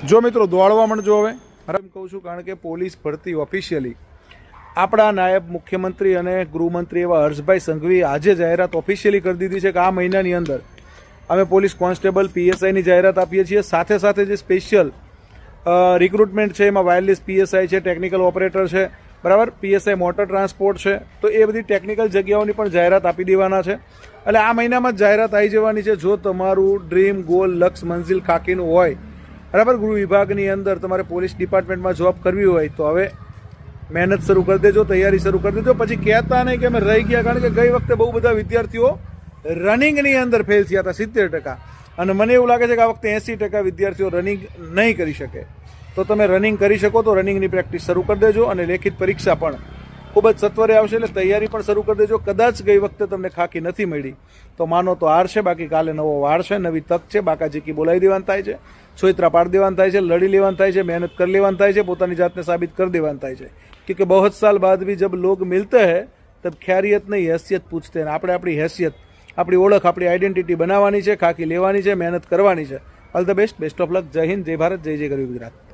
જો મિત્રો દોડવા માંડજો હવે મારા કહું છું, કારણ કે પોલીસ ભરતી ઓફિશિયલી આપણા નાયબ મુખ્યમંત્રી અને ગૃહમંત્રી એવા હર્ષભાઈ સંઘવી આજે જાહેરાત ઓફિશિયલી કરી દીધી છે કે આ મહિનાની અંદર અમે પોલીસ કોન્સ્ટેબલ પીએસઆઈની જાહેરાત આપીએ છીએ. સાથે સાથે જે સ્પેશિયલ રિક્રુટમેન્ટ છે એમાં વાયરલેસ પીએસઆઈ છે, ટેકનિકલ ઓપરેટર છે, બરાબર, પીએસઆઈ મોટર ટ્રાન્સપોર્ટ છે, તો એ બધી ટેકનિકલ જગ્યાઓની પણ જાહેરાત આપી દેવાના છે. એટલે આ મહિનામાં જ જાહેરાત આવી જવાની છે. જો તમારું ડ્રીમ ગોલ લક્ષ મંજિલ ખાકીનું હોય, બરાબર, ગૃહ વિભાગની અંદર તમારે પોલીસ ડિપાર્ટમેન્ટમાં જોબ કરવી હોય તો હવે મહેનત શરૂ કરી દેજો, તૈયારી શરૂ કરી દેજો. પછી કહેતા નહીં કે અમે રહી ગયા, કારણ કે ગઈ વખતે બહુ બધા વિદ્યાર્થીઓ રનિંગની અંદર ફેલ થયા હતા 70%, અને મને એવું લાગે છે કે આ વખતે 80% વિદ્યાર્થીઓ રનિંગ નહીં કરી શકે. તો તમે રનિંગ કરી શકો તો રનિંગની પ્રેક્ટિસ શરૂ કરી દેજો, અને લેખિત પરીક્ષા પણ ખૂબ જ સત્વરે આવશે, એટલે તૈયારી પણ શરૂ કરી દેજો. કદાચ ગઈ વખતે તમને ખાકી નથી મળી તો માનો તો હાર છે, બાકી કાલે નવો વાર છે, નવી તક છે. બાકાચીકી બોલાવી દેવાનું થાય છે, છોતરા પાડી દેવાનું થાય છે, લડી લેવાનું થાય છે, મહેનત કરી લેવાનું થાય છે, પોતાની જાતને સાબિત કરી દેવાનું થાય છે. क्योंकि बहुत साल बाद भी जब लोग मिलते हैं तब खैरियत नहीं हैसियत पूछते हैं. આપણે આપણી હેસિયત, આપણી ઓળખ, આપણી આઈડેન્ટિટી બનાવવાની છે, ખાકી લેવાની છે, મહેનત કરવાની છે. All the best, best of luck. જય હિન્દ, જય ભારત, જય જય ગરવી ગુજરાત.